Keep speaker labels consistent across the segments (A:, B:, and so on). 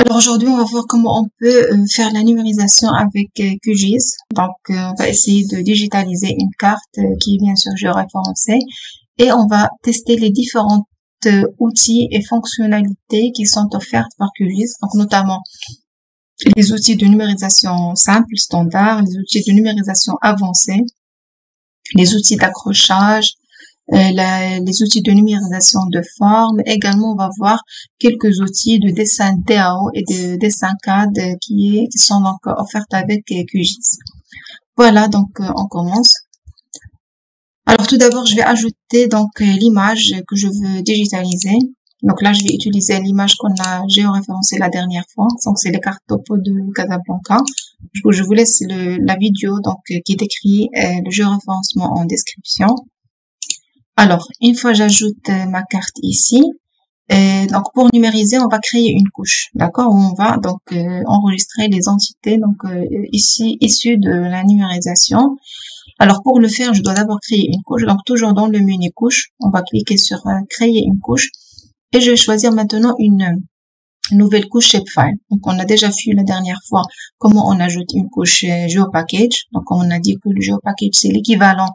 A: Alors aujourd'hui, on va voir comment on peut faire la numérisation avec QGIS. Donc, on va essayer de digitaliser une carte qui est bien sûr géoréférencée et on va tester les différents outils et fonctionnalités qui sont offertes par QGIS. Donc, notamment les outils de numérisation simple, standard, les outils de numérisation avancée, les outils d'accrochage, les outils de numérisation de forme. Également, on va voir quelques outils de dessin DAO et de dessin CAD qui sont donc offerts avec QGIS. Voilà, donc on commence. Alors tout d'abord, je vais ajouter donc l'image que je veux digitaliser. Donc là, je vais utiliser l'image qu'on a géoréférencée la dernière fois. Donc c'est les cartes topo de Casablanca. Je vous laisse la vidéo donc qui décrit le géoréférencement en description. Alors, une fois j'ajoute ma carte ici, donc pour numériser, on va créer une couche, d'accord, où on va donc enregistrer les entités donc ici issues de la numérisation. Alors pour le faire, je dois d'abord créer une couche. Donc toujours dans le menu couche, on va cliquer sur créer une couche et je vais choisir maintenant une nouvelle couche shapefile. Donc on a déjà vu la dernière fois comment on ajoute une couche GeoPackage. Donc on a dit que le GeoPackage c'est l'équivalent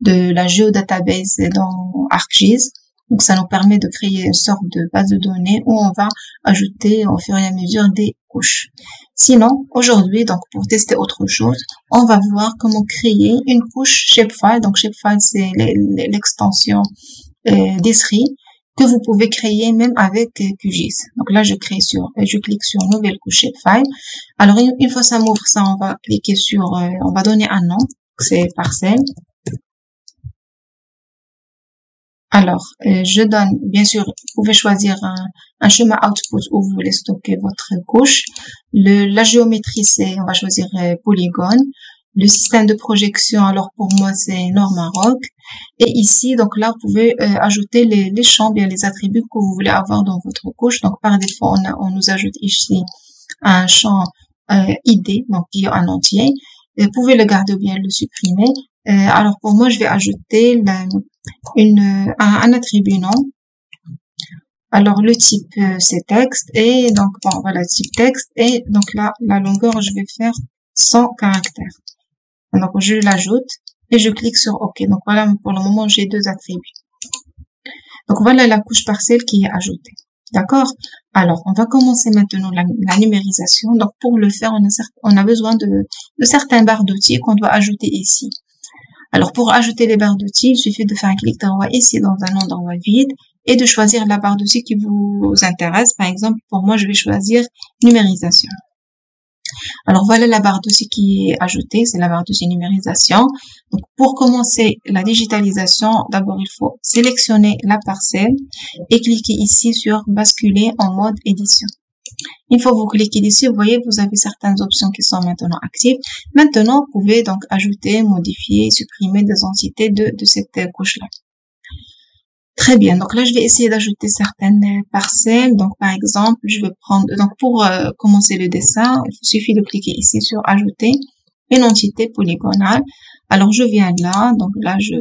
A: de la GeoDatabase dans ArcGIS. Donc ça nous permet de créer une sorte de base de données où on va ajouter au fur et à mesure des couches. Sinon, aujourd'hui, donc pour tester autre chose, on va voir comment créer une couche shapefile. Donc shapefile c'est l'extension d'Esri que vous pouvez créer même avec QGIS. Donc là, je clique sur nouvelle couche shapefile. Alors une fois ça m'ouvre ça, on va cliquer sur, on va donner un nom, c'est parcelle. Alors, je donne, bien sûr, vous pouvez choisir un schéma output où vous voulez stocker votre couche. La géométrie, on va choisir polygone. Le système de projection, alors pour moi, c'est Norman Rock. Et ici, donc là, vous pouvez ajouter les champs, bien les attributs que vous voulez avoir dans votre couche. Donc, par défaut, on nous ajoute ici un champ ID, donc qui est un entier. Vous pouvez le garder ou bien le supprimer. Alors, pour moi, je vais ajouter un attribut nom. Alors, le type, c'est texte. Et donc, bon, voilà, type texte. Et donc là, la longueur, je vais faire 100 caractères. Donc, je l'ajoute et je clique sur OK. Donc, voilà, pour le moment, j'ai deux attributs. Donc, voilà la couche parcelle qui est ajoutée. D'accord? Alors, on va commencer maintenant la numérisation. Donc, pour le faire, on a besoin de certains barres d'outils qu'on doit ajouter ici. Alors, pour ajouter les barres d'outils, il suffit de faire un clic droit ici dans un endroit vide et de choisir la barre d'outils qui vous intéresse. Par exemple, pour moi, je vais choisir numérisation. Alors, voilà la barre d'outils qui est ajoutée, c'est la barre d'outils numérisation. Donc, pour commencer la digitalisation, d'abord, il faut sélectionner la parcelle et cliquer ici sur basculer en mode édition. Une fois que vous cliquez ici, vous voyez, vous avez certaines options qui sont maintenant actives. Maintenant, vous pouvez donc ajouter, modifier, supprimer des entités de cette couche-là. Très bien. Donc là, je vais essayer d'ajouter certaines parcelles. Donc, par exemple, je vais prendre, donc pour commencer le dessin, il suffit de cliquer ici sur ajouter une entité polygonale. Alors, je viens là. Donc là, je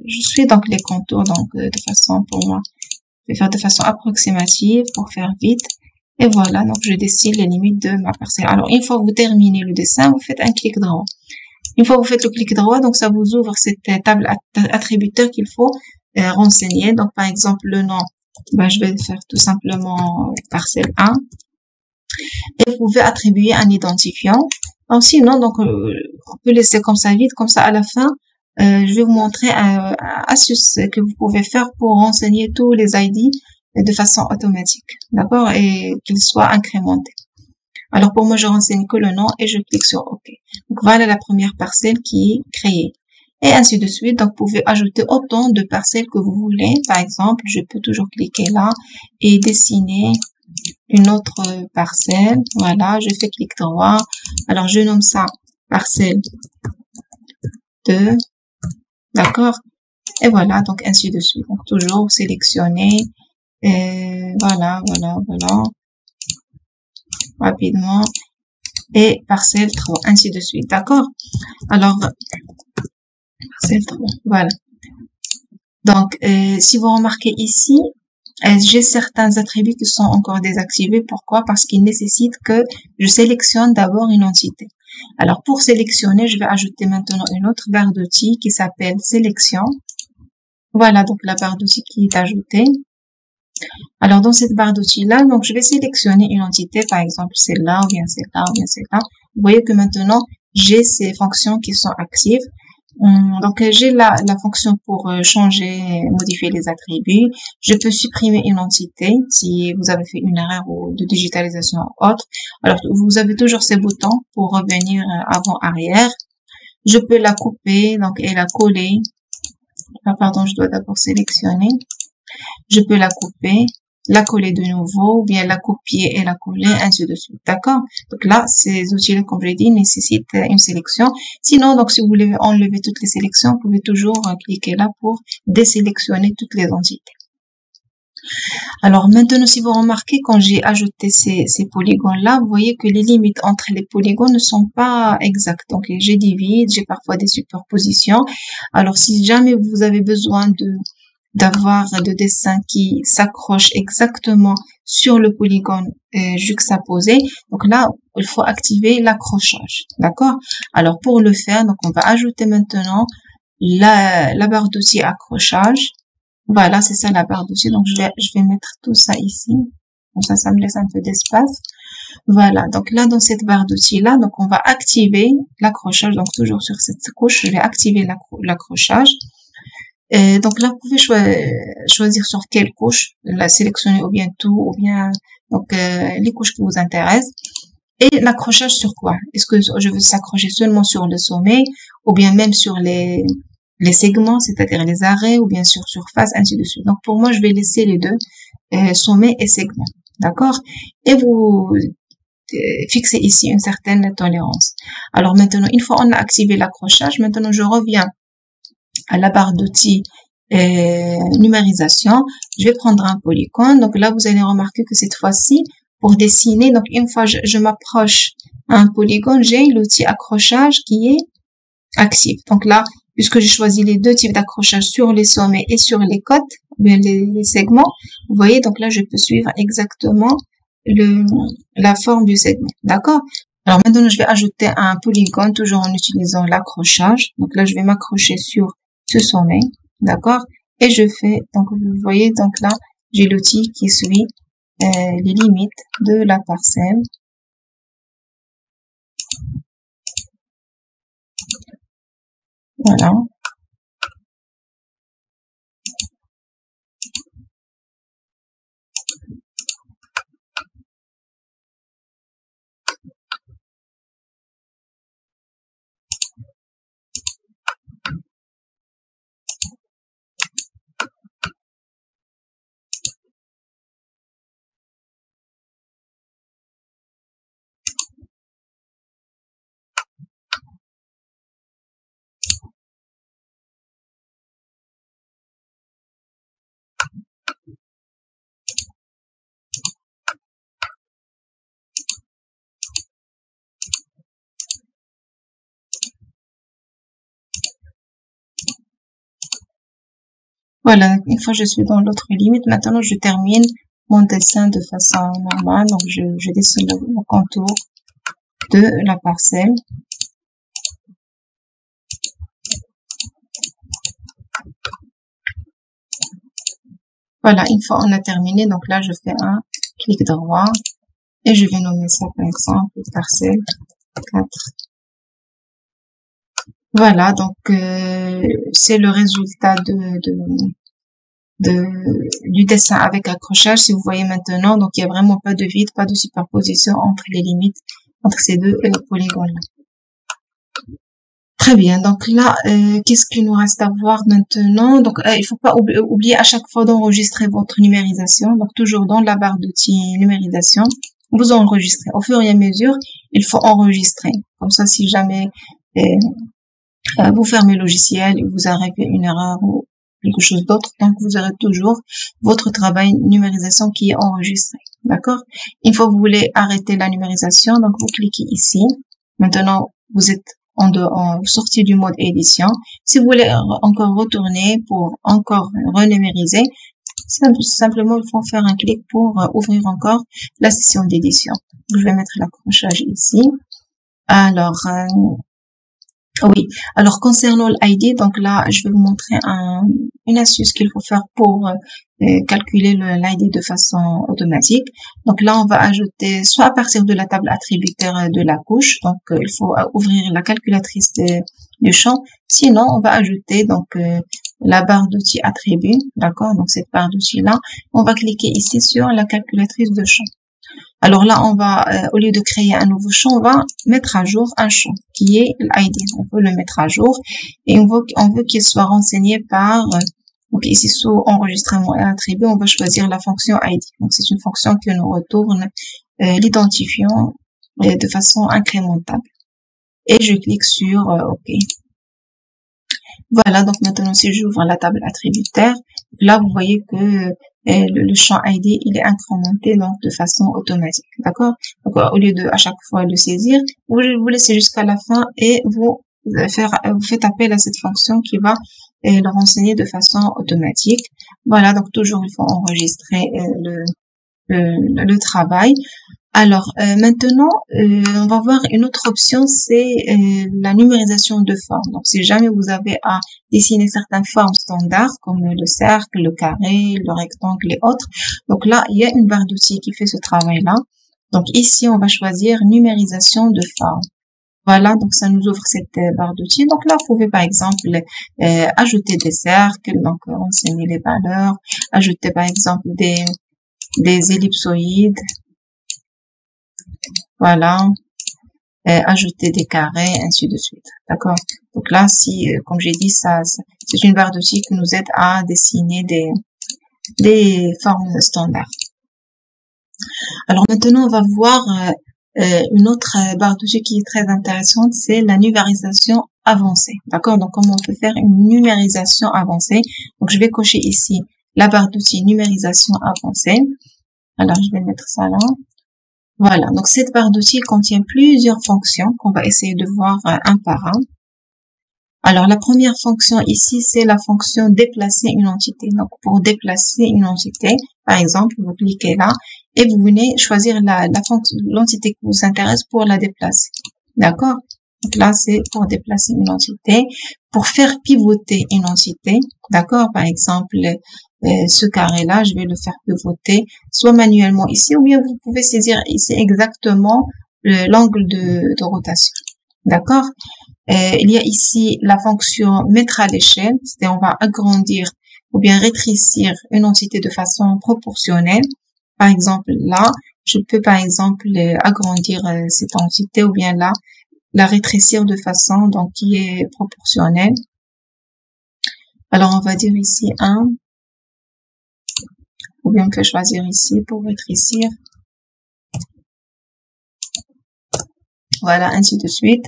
A: suis donc les contours, donc de façon, pour moi, je vais faire de façon approximative pour faire vite. Et voilà, donc je dessine les limites de ma parcelle. Alors, une fois que vous terminez le dessin, vous faites un clic droit. Une fois que vous faites le clic droit, donc ça vous ouvre cette table attributeur qu'il faut renseigner. Donc, par exemple, le nom, ben, je vais faire tout simplement parcelle 1. Et vous pouvez attribuer un identifiant. Donc, sinon, donc, on peut laisser comme ça vide, comme ça à la fin. Je vais vous montrer une astuce que vous pouvez faire pour renseigner tous les ID de façon automatique, d'accord, et qu'ils soient incrémentés. Alors pour moi, je renseigne que le nom et je clique sur OK. Donc voilà la première parcelle qui est créée. Et ainsi de suite, donc vous pouvez ajouter autant de parcelles que vous voulez. Par exemple, je peux toujours cliquer là et dessiner une autre parcelle. Voilà, je fais clic droit. Alors je nomme ça parcelle 2. D'accord? Et voilà, donc ainsi de suite. Donc toujours sélectionner. Et voilà. Rapidement. Et parcelle 3, ainsi de suite. D'accord? Alors, parcelle 3, voilà. Donc, si vous remarquez ici, J'ai certains attributs qui sont encore désactivés. Pourquoi? Parce qu'ils nécessitent que je sélectionne d'abord une entité. Alors, pour sélectionner, je vais ajouter maintenant une autre barre d'outils qui s'appelle sélection. Voilà, donc la barre d'outils qui est ajoutée. Alors, dans cette barre d'outils-là, donc je vais sélectionner une entité, par exemple celle-là, ou bien celle-là, ou bien celle-là. Vous voyez que maintenant, j'ai ces fonctions qui sont actives. Donc, j'ai la fonction pour changer, modifier les attributs. Je peux supprimer une entité si vous avez fait une erreur ou de digitalisation ou autre. Alors, vous avez toujours ces boutons pour revenir avant, arrière. Je peux la couper, donc, et la coller. Ah, pardon, je dois d'abord sélectionner. Je peux la couper, la coller de nouveau, ou bien la copier et la coller, ainsi de suite. D'accord? Donc là, ces outils-là, comme je l'ai dit, nécessitent une sélection. Sinon, donc, si vous voulez enlever toutes les sélections, vous pouvez toujours cliquer là pour désélectionner toutes les entités. Alors maintenant, si vous remarquez, quand j'ai ajouté ces polygones-là, vous voyez que les limites entre les polygones ne sont pas exactes. Donc j'ai des vides, j'ai parfois des superpositions. Alors si jamais vous avez besoin d'avoir de dessins qui s'accrochent exactement sur le polygone juxtaposé, donc là, il faut activer l'accrochage. D'accord? Alors pour le faire, donc on va ajouter maintenant la barre d'outils accrochage. Voilà, c'est ça la barre d'outils. Donc, je vais mettre tout ça ici. Comme ça me laisse un peu d'espace. Voilà. Donc, là, dans cette barre d'outils-là, donc, on va activer l'accrochage. Donc, toujours sur cette couche, je vais activer l'accrochage. Donc, là, vous pouvez choisir sur quelle couche, la sélectionner ou bien tout, ou bien, donc, les couches qui vous intéressent. Et l'accrochage sur quoi? Est-ce que je veux s'accrocher seulement sur le sommet, ou bien même sur les segments, c'est-à-dire les arrêts, ou bien sur surface, ainsi de suite. Donc, pour moi, je vais laisser les deux, sommet et segment. D'accord? Et vous fixez ici une certaine tolérance. Alors maintenant, une fois on a activé l'accrochage, maintenant je reviens à la barre d'outils numérisation. Je vais prendre un polygone. Donc là, vous allez remarquer que cette fois-ci, pour dessiner, donc une fois je m'approche à un polygone, j'ai l'outil accrochage qui est actif. Donc là, puisque j'ai choisi les deux types d'accrochage sur les sommets et sur les côtes, bien les segments, vous voyez, donc là, je peux suivre exactement la forme du segment. D'accord? Alors maintenant, je vais ajouter un polygone, toujours en utilisant l'accrochage. Donc là, je vais m'accrocher sur ce sommet. D'accord? Et je fais, donc vous voyez, donc là, j'ai l'outil qui suit les limites de la parcelle. Voilà. Voilà, une fois je suis dans l'autre limite, maintenant je termine mon dessin de façon normale. Donc je dessine le contour de la parcelle. Voilà, une fois on a terminé, donc là je fais un clic droit et je vais nommer ça par exemple parcelle 4. Voilà, donc c'est le résultat du dessin avec accrochage. Si vous voyez maintenant, donc il n'y a vraiment pas de vide, pas de superposition entre les limites, entre ces deux polygones-là. Très bien, donc là, qu'est-ce qu'il nous reste à voir maintenant? Donc, il faut pas oublier à chaque fois d'enregistrer votre numérisation. Donc, toujours dans la barre d'outils numérisation, vous enregistrez. Au fur et à mesure, il faut enregistrer. Comme ça, si jamais vous fermez le logiciel et vous arrivez une erreur ou quelque chose d'autre, donc vous aurez toujours votre travail numérisation qui est enregistré. D'accord? Une fois que vous voulez arrêter la numérisation, donc vous cliquez ici. Maintenant, vous êtes en sortie du mode édition. Si vous voulez encore retourner pour encore renumériser, Simplement, il faut faire un clic pour ouvrir encore la session d'édition. Je vais mettre l'accrochage ici. Alors, oui. Alors, concernant l'ID, donc là, je vais vous montrer une astuce qu'il faut faire pour calculer l'ID de façon automatique. Donc là, on va ajouter soit à partir de la table attributaire de la couche. Donc, il faut ouvrir la calculatrice du champ. Sinon, on va ajouter donc la barre d'outils attributs. D'accord? Donc, cette barre d'outils-là, on va cliquer ici sur la calculatrice de champ. Alors là, on va, au lieu de créer un nouveau champ, on va mettre à jour un champ qui est l'ID. On peut le mettre à jour et on veut qu'il soit renseigné par, donc ici sous enregistrement et attribut, on va choisir la fonction ID. Donc c'est une fonction qui nous retourne l'identifiant de façon incrémentable. Et je clique sur OK. Voilà, donc maintenant si j'ouvre la table attributaire, là vous voyez que le champ ID il est incrémenté donc de façon automatique, d'accord? Donc au lieu de à chaque fois le saisir, vous laissez jusqu'à la fin et vous faites appel à cette fonction qui va le renseigner de façon automatique. Voilà, donc toujours il faut enregistrer le travail. Alors maintenant, on va voir une autre option, c'est la numérisation de formes. Donc si jamais vous avez à dessiner certaines formes standards comme le cercle, le carré, le rectangle et autres, donc là il y a une barre d'outils qui fait ce travail-là. Donc ici on va choisir numérisation de formes. Voilà, donc ça nous ouvre cette barre d'outils. Donc là, vous pouvez par exemple ajouter des cercles, donc renseigner les valeurs, ajouter par exemple des ellipsoïdes. Voilà, ajouter des carrés, ainsi de suite. D'accord? Donc là, si, comme j'ai dit, c'est une barre d'outils qui nous aide à dessiner des formes standards. Alors maintenant, on va voir une autre barre d'outils qui est très intéressante, c'est la numérisation avancée. D'accord? Donc comment on peut faire une numérisation avancée? Donc je vais cocher ici la barre d'outils numérisation avancée. Alors je vais mettre ça là. Voilà, donc cette barre d'outils contient plusieurs fonctions qu'on va essayer de voir un par un. Alors la première fonction ici, c'est la fonction déplacer une entité. Donc pour déplacer une entité, par exemple, vous cliquez là et vous venez choisir l'entité qui vous intéresse pour la déplacer. D'accord? Donc là, c'est pour déplacer une entité. Pour faire pivoter une entité, d'accord? Par exemple, ce carré-là, je vais le faire pivoter soit manuellement ici, ou bien vous pouvez saisir ici exactement l'angle de rotation. D'accord? Il y a ici la fonction mettre à l'échelle, c'est-à-dire on va agrandir ou bien rétrécir une entité de façon proportionnelle. Par exemple, là, je peux par exemple agrandir cette entité ou bien là, la rétrécir de façon donc qui est proportionnelle. Alors, on va dire ici 1. Ou bien on peut choisir ici pour rétrécir. Voilà, ainsi de suite.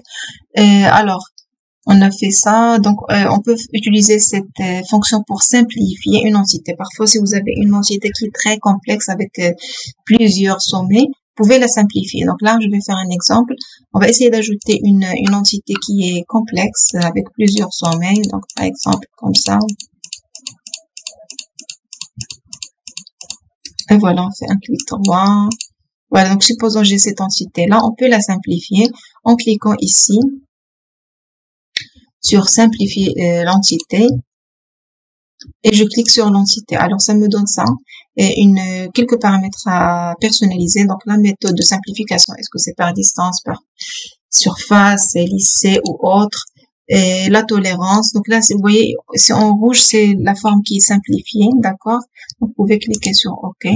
A: Alors, on a fait ça. Donc, on peut utiliser cette fonction pour simplifier une entité. Parfois, si vous avez une entité qui est très complexe avec plusieurs sommets, vous pouvez la simplifier. Donc là, je vais faire un exemple. On va essayer d'ajouter une entité qui est complexe avec plusieurs sommets. Donc, par exemple, comme ça. Et voilà, on fait un clic droit. Voilà, donc supposons que j'ai cette entité-là, on peut la simplifier en cliquant ici sur simplifier l'entité et je clique sur l'entité. Alors ça me donne ça et quelques paramètres à personnaliser. Donc la méthode de simplification, est-ce que c'est par distance, par surface, lissé ou autre, et la tolérance. Donc là, vous voyez, c'est en rouge, c'est la forme qui est simplifiée, d'accord? Vous pouvez cliquer sur OK.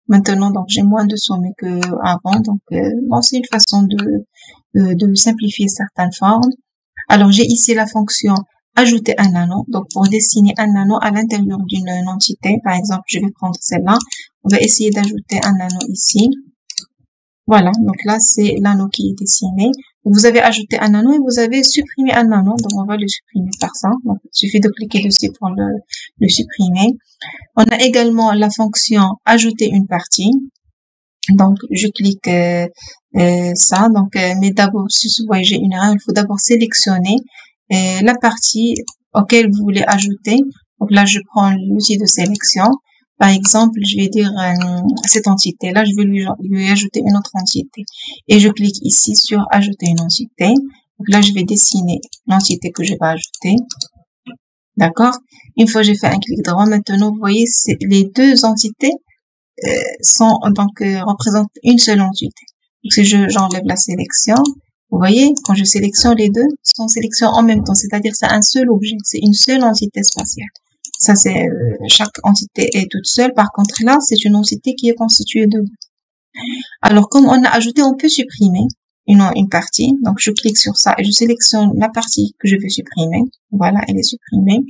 A: Maintenant, donc j'ai moins de sommets que avant, donc bon, c'est une façon de simplifier certaines formes. Alors j'ai ici la fonction ajouter un anneau. Donc pour dessiner un anneau à l'intérieur d'une entité, par exemple, je vais prendre celle-là. On va essayer d'ajouter un anneau ici. Voilà, donc là c'est l'anneau qui est dessiné. Vous avez ajouté un anneau et vous avez supprimé un anneau, donc on va le supprimer par ça. Donc il suffit de cliquer dessus pour le supprimer. On a également la fonction ajouter une partie. Donc je clique ça. Donc mais d'abord, si vous voyez j'ai une erreur, il faut d'abord sélectionner la partie auquel vous voulez ajouter. Donc là je prends l'outil de sélection. Par exemple, je vais dire cette entité-là, je vais lui ajouter une autre entité. Et je clique ici sur ajouter une entité. Donc là, je vais dessiner l'entité que je vais ajouter. D'accord? Une fois j'ai fait un clic droit, maintenant, vous voyez, les deux entités représentent une seule entité. Donc si j'enlève la sélection, vous voyez, quand je sélectionne les deux, sont sélectionnés en même temps, c'est-à-dire c'est un seul objet, c'est une seule entité spatiale. Ça, c'est chaque entité est toute seule. Par contre, là, c'est une entité qui est constituée de deux. Alors, comme on a ajouté, on peut supprimer une partie. Donc, je clique sur ça et je sélectionne la partie que je veux supprimer. Voilà, elle est supprimée.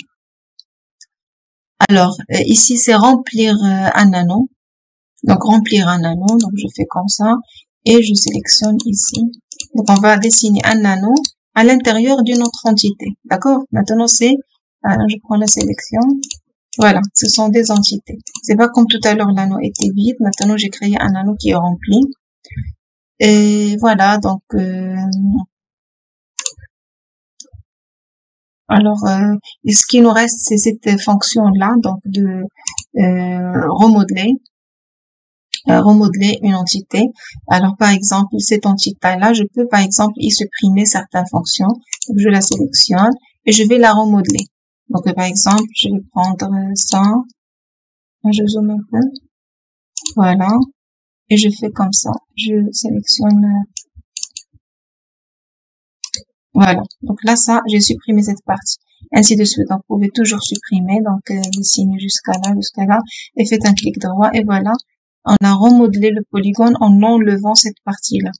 A: Alors, ici, c'est remplir un anneau. Donc, remplir un anneau. Donc, je fais comme ça et je sélectionne ici. Donc, on va dessiner un anneau à l'intérieur d'une autre entité. D'accord? Maintenant, je prends la sélection. Voilà, ce sont des entités. C'est pas comme tout à l'heure, l'anneau était vide. Maintenant, j'ai créé un anneau qui est rempli. Et voilà, donc... alors, ce qui nous reste, c'est cette fonction-là, donc de remodeler une entité. Alors, par exemple, cette entité-là, je peux, par exemple, y supprimer certaines fonctions. Donc, je la sélectionne et je vais la remodeler. Donc, par exemple, je vais prendre ça. Je zoome un peu. Voilà. Et je fais comme ça. Je sélectionne. Voilà. Donc là, ça, j'ai supprimé cette partie. Ainsi de suite. Donc, vous pouvez toujours supprimer. Donc, dessiner jusqu'à là. Et faites un clic droit. Et voilà. On a remodelé le polygone en enlevant cette partie-là.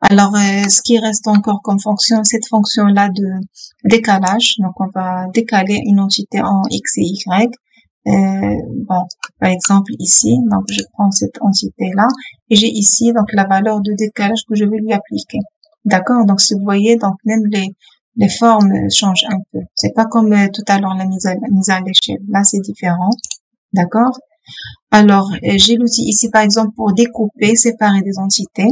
A: Alors, ce qui reste encore comme fonction, cette fonction-là de décalage. Donc, on va décaler une entité en X et Y. Bon, par exemple ici, donc je prends cette entité-là et j'ai ici donc la valeur de décalage que je vais lui appliquer. D'accord? Donc, si vous voyez, donc même les formes changent un peu. C'est pas comme tout à l'heure la mise à l'échelle. Là, c'est différent. D'accord? Alors, j'ai l'outil ici, par exemple, pour découper, séparer des entités.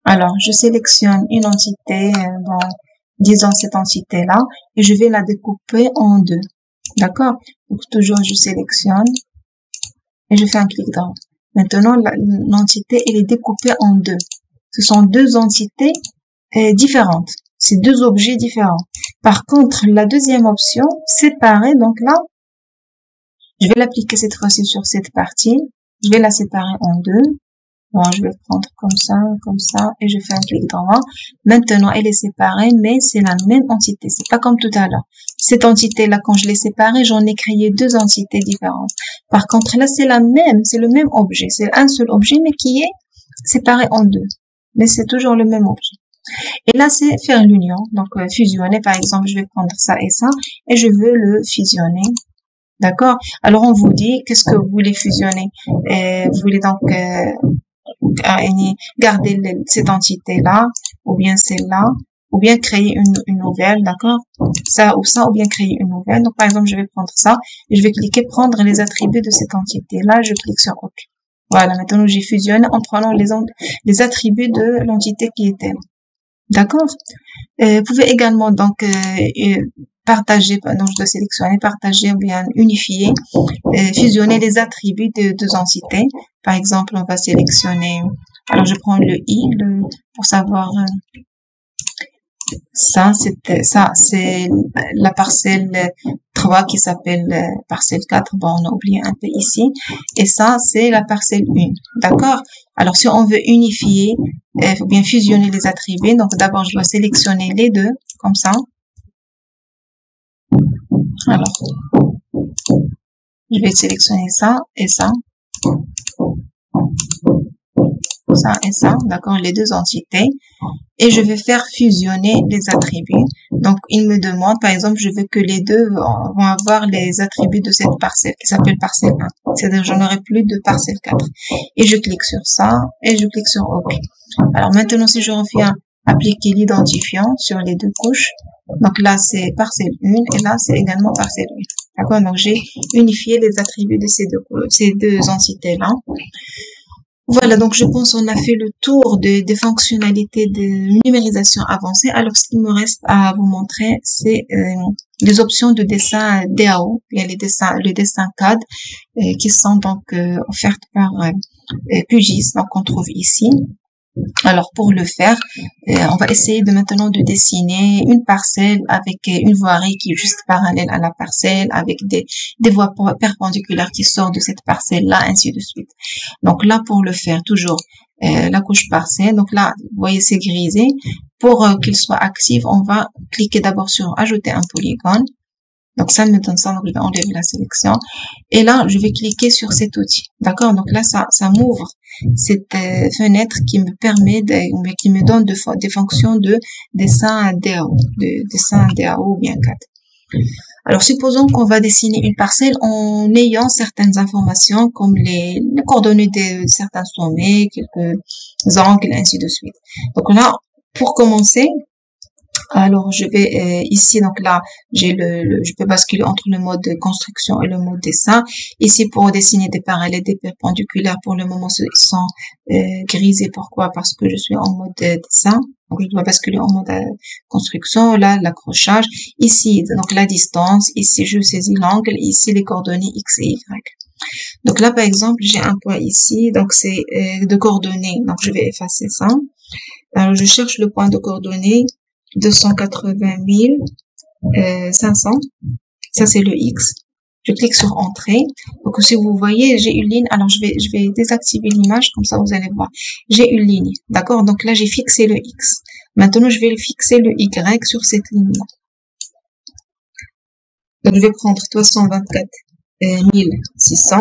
A: Alors, je sélectionne une entité, disons cette entité-là, et je vais la découper en deux. D'accord? Donc, toujours, je sélectionne et je fais un clic droit. Maintenant, l'entité, elle est découpée en deux. Ce sont deux entités différentes. C'est deux objets différents. Par contre, la deuxième option, séparer, donc là, je vais l'appliquer cette fois-ci sur cette partie. Je vais la séparer en deux. Bon, je vais prendre comme ça, et je fais un clic droit. Maintenant, elle est séparée, mais c'est la même entité. C'est pas comme tout à l'heure. Cette entité-là, quand je l'ai séparée, j'en ai créé deux entités différentes. Par contre, là, c'est le même objet. C'est un seul objet, mais qui est séparé en deux. Mais c'est toujours le même objet. Et là, c'est faire l'union. Donc, fusionner, par exemple, je vais prendre ça, et je veux le fusionner. D'accord? Alors, on vous dit, qu'est-ce que vous voulez fusionner? Vous voulez donc garder cette entité-là, ou bien celle-là, ou bien créer une nouvelle, d'accord? Ça, ou bien créer une nouvelle. Donc, par exemple, je vais prendre ça, et je vais cliquer prendre les attributs de cette entité-là, je clique sur OK. Voilà, maintenant, j'ai fusionné en prenant les attributs de l'entité qui était là. D'accord? Vous pouvez également, donc, partager, donc je dois sélectionner, partager ou bien unifier, fusionner les attributs de deux entités. Par exemple, on va sélectionner, alors je prends le I pour savoir ça, c'est la parcelle 3 qui s'appelle parcelle 4. Bon, on a oublié un peu ici. Et ça, c'est la parcelle 1. D'accord? Alors, si on veut unifier, ou bien fusionner les attributs, donc d'abord, je dois sélectionner les deux, comme ça. Alors, je vais sélectionner ça et ça. Ça et ça, d'accord, les deux entités. Et je vais faire fusionner les attributs. Donc, il me demande, par exemple, je veux que les deux vont avoir les attributs de cette parcelle qui s'appelle parcelle 1. C'est-à-dire, j'en aurai plus de parcelle 4. Et je clique sur ça et je clique sur OK. Alors, maintenant, si je reviens appliquer l'identifiant sur les deux couches, donc là, c'est parcelle 1 et là, c'est également parcelle 1. D'accord? Donc, j'ai unifié les attributs de ces deux entités-là. Voilà, donc je pense qu'on a fait le tour des fonctionnalités de numérisation avancée. Alors, ce qu'il me reste à vous montrer, c'est les options de dessin DAO, bien les dessins CAD qui sont donc offertes par QGIS, donc on trouve ici. Alors pour le faire, on va essayer maintenant de dessiner une parcelle avec une voirie qui est juste parallèle à la parcelle, avec des voies perpendiculaires qui sortent de cette parcelle-là, ainsi de suite. Donc là, pour le faire, toujours la couche parcelle. Donc là, vous voyez, c'est grisé. Pour qu'il soit actif, on va cliquer d'abord sur ajouter un polygone. Donc ça me donne ça, donc je vais enlever la sélection. Et là, je vais cliquer sur cet outil. D'accord? Donc là, ça m'ouvre cette fenêtre qui me permet qui me donne des fonctions de dessin DAO, ou bien CAD. Alors, supposons qu'on va dessiner une parcelle en ayant certaines informations comme les coordonnées de certains sommets, quelques angles, ainsi de suite. Donc là, pour commencer, alors je vais ici, donc là j'ai je peux basculer entre le mode de construction et le mode dessin. Ici, pour dessiner des parallèles, des perpendiculaires, pour le moment ils sont grisés. Pourquoi? Parce que je suis en mode dessin. Donc je dois basculer en mode construction. Là, l'accrochage. Ici, donc la distance. Ici, je saisis l'angle. Ici, les coordonnées X et Y. Donc là, par exemple, j'ai un point ici. Donc c'est de coordonnées. Donc je vais effacer ça. Alors je cherche le point de coordonnées 280 500. Ça, c'est le X. Je clique sur entrée. Donc, si vous voyez, j'ai une ligne. Alors, je vais désactiver l'image. Comme ça, vous allez voir. J'ai une ligne. D'accord? Donc là, j'ai fixé le X. Maintenant, je vais fixer le Y sur cette ligne-là. Donc, je vais prendre 324 600.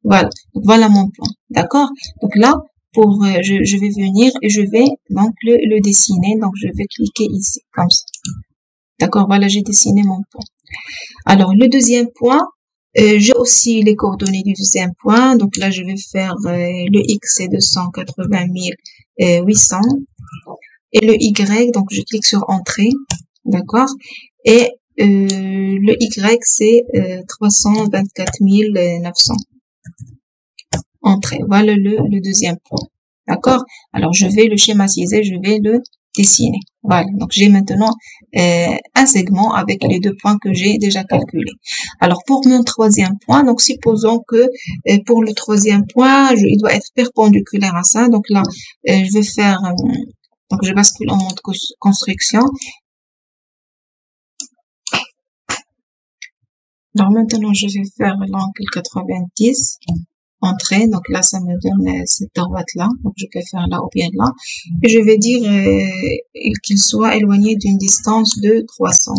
A: Voilà. Donc, voilà mon point. D'accord? Donc là, je vais venir et je vais donc le dessiner. Donc je vais cliquer ici comme ça. D'accord, voilà, j'ai dessiné mon point. Alors le deuxième point, j'ai aussi les coordonnées du deuxième point. Donc là je vais faire le X, c'est 280 800 et le Y, donc je clique sur entrée. D'accord, et le Y, c'est 324 900. Entrée. Voilà le deuxième point. D'accord? Alors, je vais le schématiser, je vais le dessiner. Voilà. Donc, j'ai maintenant un segment avec les deux points que j'ai déjà calculés. Alors, pour mon troisième point, donc, supposons que pour le troisième point, il doit être perpendiculaire à ça. Donc là, je vais faire, donc je bascule en mode construction. Alors, maintenant, je vais faire l'angle 90. Entrée, donc là ça me donne cette droite là, donc je peux faire là ou bien là, et je vais dire qu'il soit éloigné d'une distance de 300.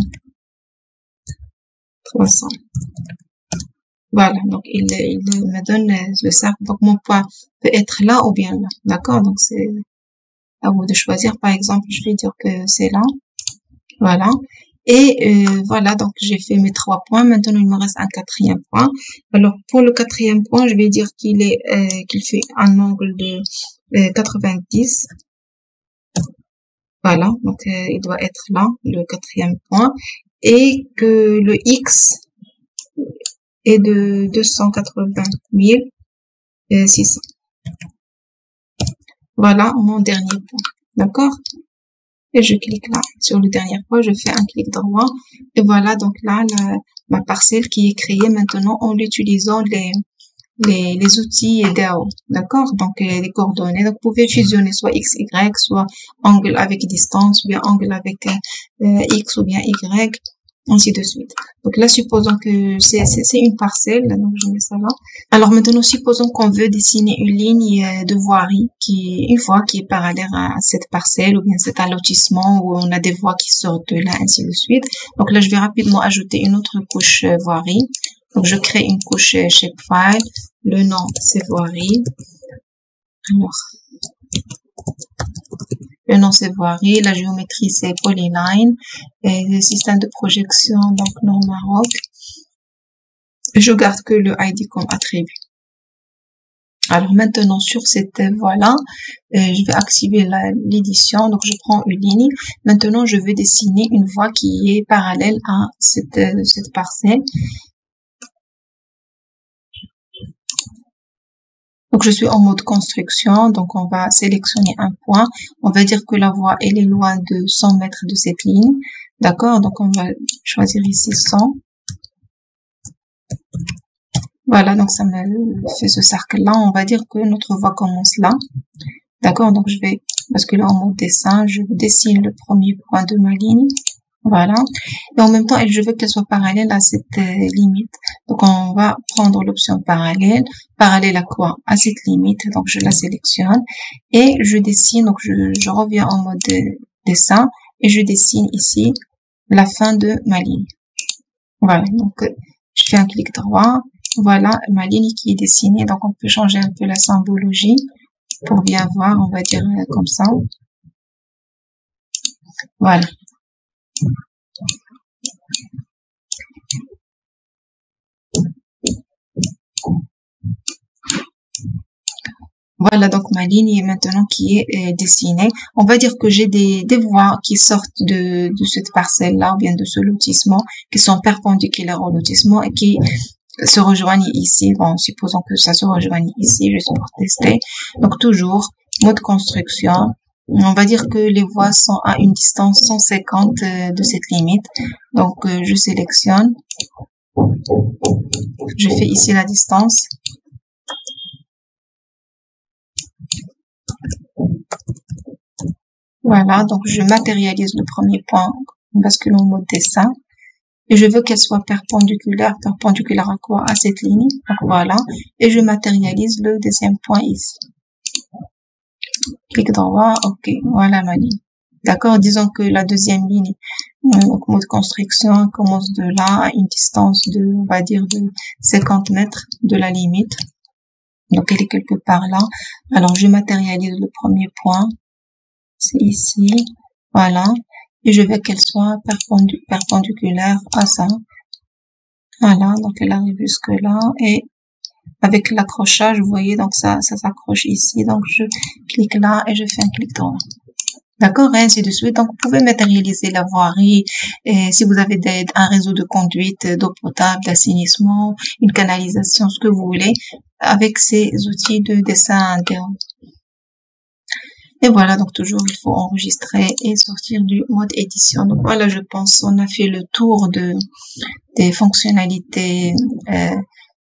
A: Voilà, donc il me donne le cercle, donc mon point peut être là ou bien là, d'accord? Donc c'est à vous de choisir. Par exemple, je vais dire que c'est là, voilà. Et voilà, donc j'ai fait mes 3 points. Maintenant, il me reste un quatrième point. Alors, pour le quatrième point, je vais dire qu'il fait un angle de 90. Voilà, donc il doit être là, le quatrième point. Et que le X est de 280 600. Voilà mon dernier point. D'accord? Et je clique là sur le dernier point, je fais un clic droit et voilà donc là ma parcelle qui est créée maintenant en utilisant les outils DAO, d'accord? Donc les coordonnées, donc vous pouvez fusionner soit x, y, soit angle avec distance, ou bien angle avec x ou bien y, ainsi de suite. Donc là, supposons que c'est une parcelle, donc je mets ça là. Alors maintenant, supposons qu'on veut dessiner une ligne de voirie une voie qui est parallèle à cette parcelle ou bien cet allotissement où on a des voies qui sortent de là, ainsi de suite. Donc là, je vais rapidement ajouter une autre couche voirie. Donc je crée une couche shapefile. Le nom, c'est voirie. Alors, le nom, c'est voirie. La géométrie, c'est polyline. Et le système de projection, donc Nord-Maroc. Je garde que le ID comme attribut. Alors maintenant, sur cette voie-là, je vais activer l'édition. Donc, je prends une ligne. Maintenant, je vais dessiner une voie qui est parallèle à cette parcelle. Donc, je suis en mode construction. Donc, on va sélectionner un point. On va dire que la voie, elle est loin de 100 mètres de cette ligne. D'accord, donc on va choisir ici 100. Voilà, donc ça me fait ce cercle-là. On va dire que notre voie commence là. D'accord, donc je vais basculer en mode dessin. Je dessine le premier point de ma ligne. Voilà. Et en même temps, je veux qu'elle soit parallèle à cette limite. Donc, on va prendre l'option parallèle. Parallèle à quoi? À cette limite. Donc, je la sélectionne. Et je dessine. Donc, je reviens en mode dessin. Et je dessine ici la fin de ma ligne. Voilà. Donc, je fais un clic droit. Voilà ma ligne qui est dessinée. Donc, on peut changer un peu la symbologie pour bien voir. On va dire comme ça. Voilà. Voilà donc ma ligne est maintenant qui est dessinée. On va dire que j'ai des voies qui sortent de cette parcelle-là, ou bien de ce lotissement, qui sont perpendiculaires au lotissement et qui se rejoignent ici. Bon, supposons que ça se rejoigne ici, juste pour tester. Donc toujours, mode construction. On va dire que les voies sont à une distance 150 de cette limite. Donc je sélectionne. Je fais ici la distance. Voilà, donc je matérialise le premier point en basculant en mode dessin. Et je veux qu'elle soit perpendiculaire. Perpendiculaire à quoi? À cette ligne. Donc voilà. Et je matérialise le deuxième point ici. Clic droit, ok. Voilà ma ligne. D'accord, disons que la deuxième ligne, donc mode construction, commence de là à une distance de, on va dire, de 50 mètres de la limite. Donc elle est quelque part là. Alors je matérialise le premier point. C'est ici. Voilà. Et je veux qu'elle soit perpendiculaire à ça. Voilà, donc elle arrive jusque là et avec l'accrochage, vous voyez, donc ça s'accroche ici. Donc je clique là et je fais un clic droit. D'accord, et ainsi de suite. Donc vous pouvez matérialiser la voirie et si vous avez un réseau de conduite, d'eau potable, d'assainissement, une canalisation, ce que vous voulez, avec ces outils de dessin interne. Et voilà, donc toujours il faut enregistrer et sortir du mode édition. Donc voilà, je pense on a fait le tour des fonctionnalités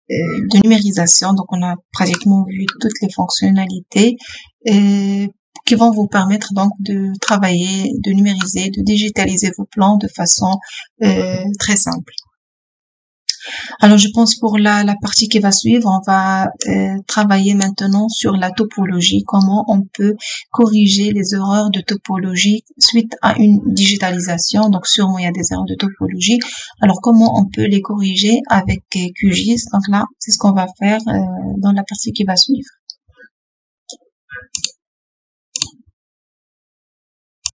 A: de numérisation. Donc on a pratiquement vu toutes les fonctionnalités qui vont vous permettre donc de travailler, de numériser, de digitaliser vos plans de façon très simple. Alors, je pense pour la partie qui va suivre, on va travailler maintenant sur la topologie, comment on peut corriger les erreurs de topologie suite à une digitalisation. Donc, sûrement, il y a des erreurs de topologie. Alors, comment on peut les corriger avec QGIS? Donc là, c'est ce qu'on va faire dans la partie qui va suivre.